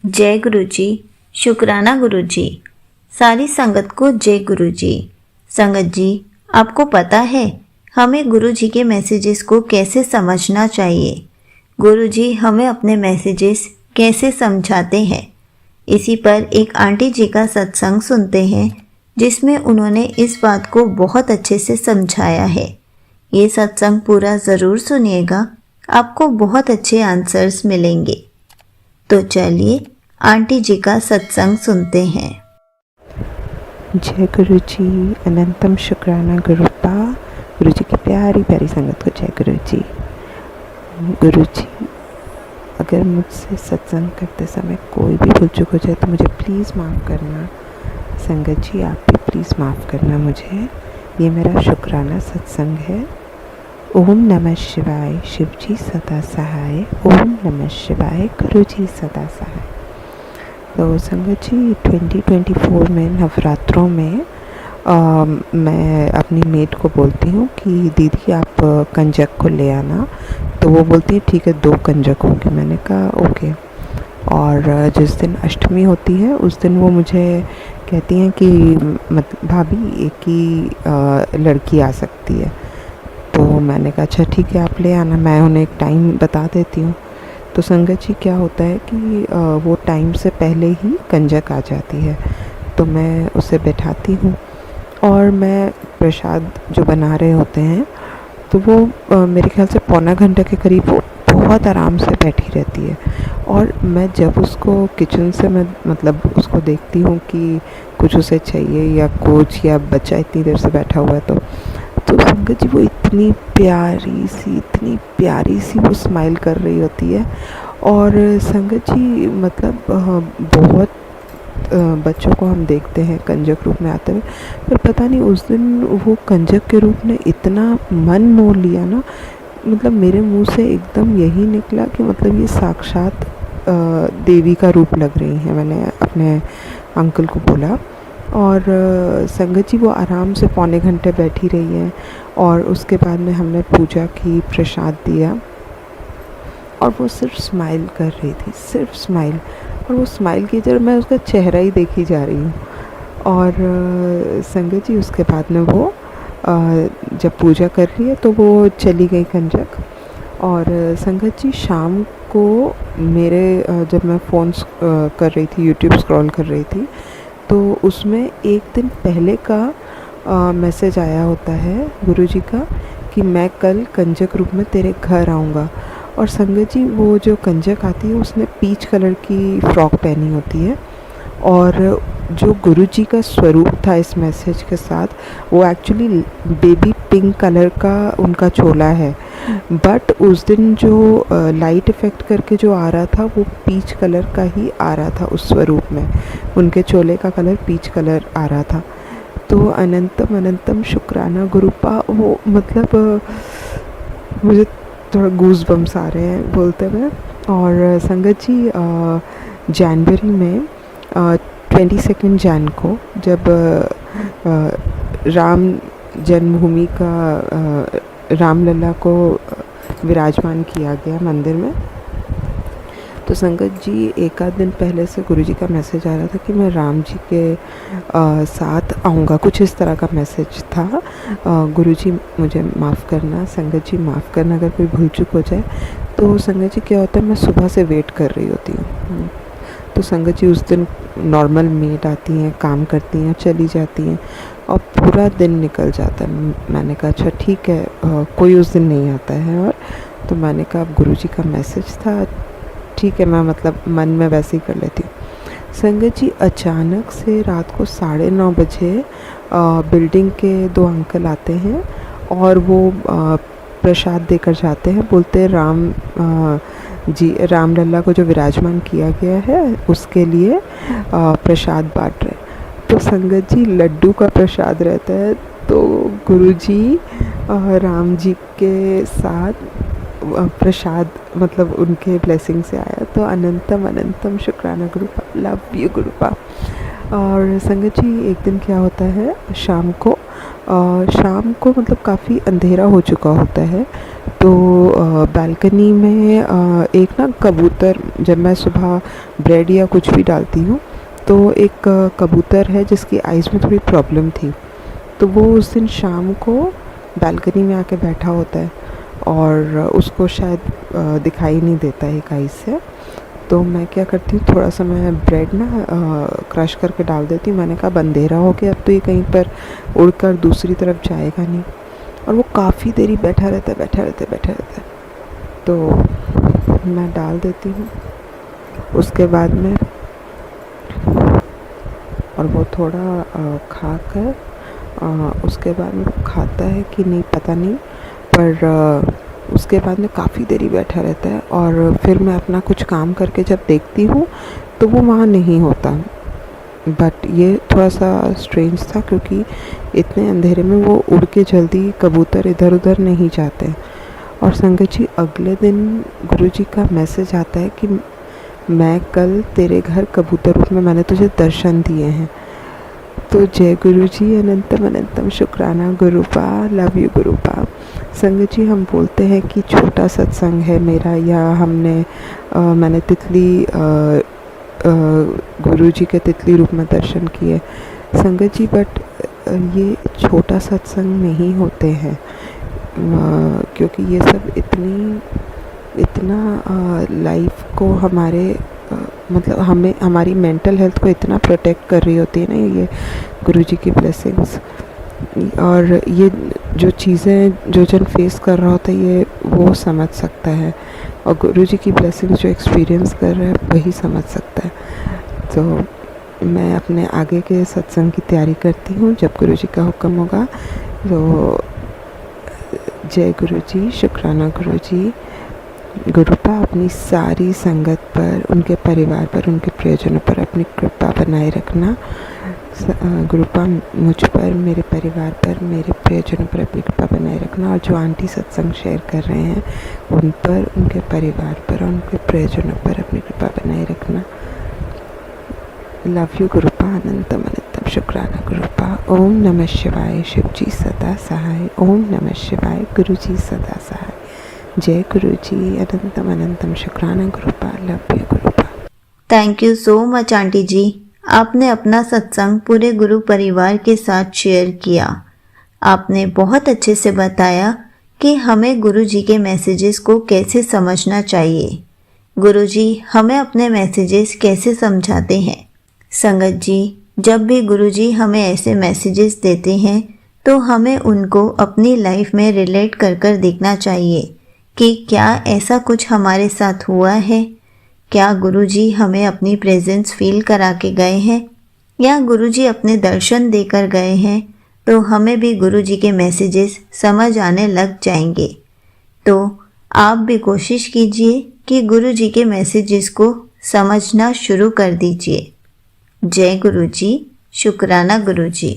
जय गुरु जी। शुक्राना गुरु जी। सारी संगत को जय गुरु जी। संगत जी, आपको पता है हमें गुरु जी के मैसेजेस को कैसे समझना चाहिए। गुरु जी हमें अपने मैसेजेस कैसे समझाते हैं। इसी पर एक आंटी जी का सत्संग सुनते हैं जिसमें उन्होंने इस बात को बहुत अच्छे से समझाया है। ये सत्संग पूरा ज़रूर सुनिएगा, आपको बहुत अच्छे आंसर्स मिलेंगे। तो चलिए आंटी जी का सत्संग सुनते हैं। जय गुरु जी। अनंतम शुक्राना गुरुपा। गुरु जी की प्यारी प्यारी संगत को जय गुरु जी। गुरु जी, अगर मुझसे सत्संग करते समय कोई भी भूल चूक हो जाए तो मुझे प्लीज़ माफ़ करना। संगत जी, आप भी प्लीज़ माफ़ करना मुझे। ये मेरा शुक्राना सत्संग है। ओम नमः शिवाय। शिव जी सदा सहाय। ओम नमः शिवाय। गुरु जी सदा सहाय। तो संगत जी, 2024 में नवरात्रों में मैं अपनी मेट को बोलती हूँ कि दीदी आप कंजक को ले आना। तो वो बोलती है ठीक है 2 कंजक होंगे। मैंने कहा ओके। और जिस दिन अष्टमी होती है उस दिन वो मुझे कहती हैं कि भाभी एक ही लड़की आ सकती है। तो मैंने कहा अच्छा ठीक है आप ले आना, मैं उन्हें एक टाइम बता देती हूँ। तो संगत जी क्या होता है कि वो टाइम से पहले ही कंजक आ जाती है। तो मैं उसे बैठाती हूँ और मैं प्रसाद जो बना रहे होते हैं तो वो मेरे ख्याल से पौना घंटा के करीब वो बहुत आराम से बैठी रहती है। और मैं जब उसको किचन से मैं मतलब उसको देखती हूँ कि कुछ उसे चाहिए या कुछ, या बच्चा इतनी देर से बैठा हुआ है तो संगत जी वो इतनी प्यारी सी वो स्माइल कर रही होती है। और संगत जी मतलब बहुत बच्चों को हम देखते हैं कंजक रूप में आते हुए, पर पता नहीं उस दिन वो कंजक के रूप ने इतना मन मोह लिया ना। मतलब मेरे मुंह से एकदम यही निकला कि मतलब ये साक्षात देवी का रूप लग रही हैं। मैंने अपने अंकल को बोला। और संगत जी वो आराम से पौने घंटे बैठी रही हैं। और उसके बाद में हमने पूजा की, प्रसाद दिया और वो सिर्फ स्माइल कर रही थी, सिर्फ स्माइल। और वो स्माइल की जगह मैं उसका चेहरा ही देखी जा रही हूँ। और संगत जी उसके बाद में वो जब पूजा कर रही है तो वो चली गई कंजक। और संगत जी शाम को मेरे जब मैं फ़ोन कर रही थी, यूट्यूब स्क्रॉल कर रही थी, तो उसमें एक दिन पहले का मैसेज आया होता है गुरुजी का कि मैं कल कंजक रूप में तेरे घर आऊँगा। और संगत जी वो जो कंजक आती है उसने पीच कलर की फ़्रॉक पहनी होती है। और जो गुरुजी का स्वरूप था इस मैसेज के साथ, वो एक्चुअली बेबी पिंक कलर का उनका चोला है। बट उस दिन जो लाइट इफ़ेक्ट करके जो आ रहा था वो पीच कलर का ही आ रहा था उस स्वरूप में। उनके चोले का कलर पीच कलर आ रहा था। तो अनंतम अनंतम शुक्राना गुरुपा। वो मतलब मुझे थोड़ा गूज बम्स आ रहे हैं बोलते हुए। और संगत जी जनवरी में 22 जैन को जब राम जन्मभूमि का रामलला को विराजमान किया गया मंदिर में, तो संगत जी एक आध दिन पहले से गुरुजी का मैसेज आ रहा था कि मैं राम जी के साथ आऊँगा, कुछ इस तरह का मैसेज था। गुरुजी मुझे माफ़ करना, संगत जी माफ़ करना अगर कोई भूल चूक हो जाए। तो संगत जी क्या होता है, मैं सुबह से वेट कर रही होती हूँ। तो संगत जी उस दिन नॉर्मल मेड आती हैं, काम करती हैं, चली जाती हैं और पूरा दिन निकल जाता है। मैंने कहा अच्छा ठीक है, कोई उस दिन नहीं आता है। और तो मैंने कहा अब गुरुजी का मैसेज था, ठीक है मैं मतलब मन में वैसे ही कर लेती हूँ। संगत जी अचानक से रात को 9:30 बजे बिल्डिंग के 2 अंकल आते हैं और वो प्रसाद देकर जाते हैं। बोलते हैं जी रामलला को जो विराजमान किया गया है उसके लिए प्रसाद बांट रहे। तो संगत जी लड्डू का प्रसाद रहता है। तो गुरुजी राम जी के साथ प्रसाद मतलब उनके ब्लेसिंग से आया। तो अनंतम अनंतम शुक्राना गुरुपा, लव यू गुरुपा। और संगत जी एक दिन क्या होता है, शाम को मतलब काफ़ी अंधेरा हो चुका होता है। तो बालकनी में एक ना कबूतर, जब मैं सुबह ब्रेड या कुछ भी डालती हूँ तो एक कबूतर है जिसकी आइज़ में थोड़ी प्रॉब्लम थी, तो वो उस दिन शाम को बालकनी में आके बैठा होता है और उसको शायद दिखाई नहीं देता है एक आइज़ से। तो मैं क्या करती हूँ, थोड़ा सा मैं ब्रेड ना क्रश करके डाल देती हूँ। मैंने कहा अब अंधेरा हो गया, अब तो ये कहीं पर उड़कर दूसरी तरफ जाएगा नहीं। और वो काफ़ी देरी बैठा रहता है। तो मैं डाल देती हूँ, उसके बाद में और वो थोड़ा खा कर उसके बाद में खाता है कि नहीं पता नहीं, पर उसके बाद में काफ़ी देरी बैठा रहता है। और फिर मैं अपना कुछ काम करके जब देखती हूँ तो वो वहाँ नहीं होता। बट ये थोड़ा सा स्ट्रेंज था, क्योंकि इतने अंधेरे में वो उड़ के जल्दी कबूतर इधर उधर नहीं जाते। और संगत जी, अगले दिन गुरुजी का मैसेज आता है कि मैं कल तेरे घर कबूतर रूप में मैंने तुझे दर्शन दिए हैं। तो जय गुरुजी, अनंतम अनंतम शुक्राना गुरुपा, लव यू गुरुपा। संगत जी, हम बोलते हैं कि छोटा सत्संग है मेरा, या मैंने तितली गुरुजी के तितली रूप में दर्शन किए संगत जी, बट ये छोटा सत्संग नहीं होते हैं, क्योंकि ये सब इतना लाइफ को हमारे मतलब हमें हमारी मेंटल हेल्थ को इतना प्रोटेक्ट कर रही होती है ना ये गुरुजी की ब्लेसिंग्स। और ये जो चीज़ें जो जन फेस कर रहा होता है ये वो समझ सकता है, और गुरुजी की ब्लेसिंग्स जो एक्सपीरियंस कर रहा है वही समझ सकता है। तो मैं अपने आगे के सत्संग की तैयारी करती हूँ, जब गुरुजी का हुक्म होगा। तो जय गुरुजी, शुक्राना गुरुजी। गुरुपा अपनी सारी संगत पर, उनके परिवार पर, उनके प्रियजनों पर अपनी कृपा बनाए रखना। गुरुपा मुझ पर, मेरे परिवार पर, मेरे प्रियजनों पर अपनी कृपा बनाए रखना। और जो आंटी सत्संग शेयर कर रहे हैं उन पर, उनके परिवार पर और उनके प्रियजनों पर अपनी कृपा बनाए रखना। लव यू गुरुपा, अनंतम अनंतम शुक्राना गुरुपा। ओम नमः शिवाय, शिव जी सदा सहाय। ओम नमः शिवाय, गुरु जी सदा सहाय। जय गुरुजी, अनंतम अनंतम शुक्राना Gurupa, love you Gurupa. Thank you so much aunty ji, आपने अपना सत्संग पूरे गुरु परिवार के साथ शेयर किया। आपने बहुत अच्छे से बताया कि हमें गुरु जी के मैसेजेस को कैसे समझना चाहिए, गुरु जी हमें अपने मैसेजेस कैसे समझाते हैं। संगत जी, जब भी गुरु जी हमें ऐसे मैसेजेस देते हैं तो हमें उनको अपनी लाइफ में रिलेट कर देखना चाहिए कि क्या ऐसा कुछ हमारे साथ हुआ है, क्या गुरुजी हमें अपनी प्रेजेंस फील करा के गए हैं, या गुरुजी अपने दर्शन देकर गए हैं, तो हमें भी गुरुजी के मैसेजेस समझ आने लग जाएंगे। तो आप भी कोशिश कीजिए कि गुरुजी के मैसेजेस को समझना शुरू कर दीजिए। जय गुरुजी, शुक्राना गुरुजी।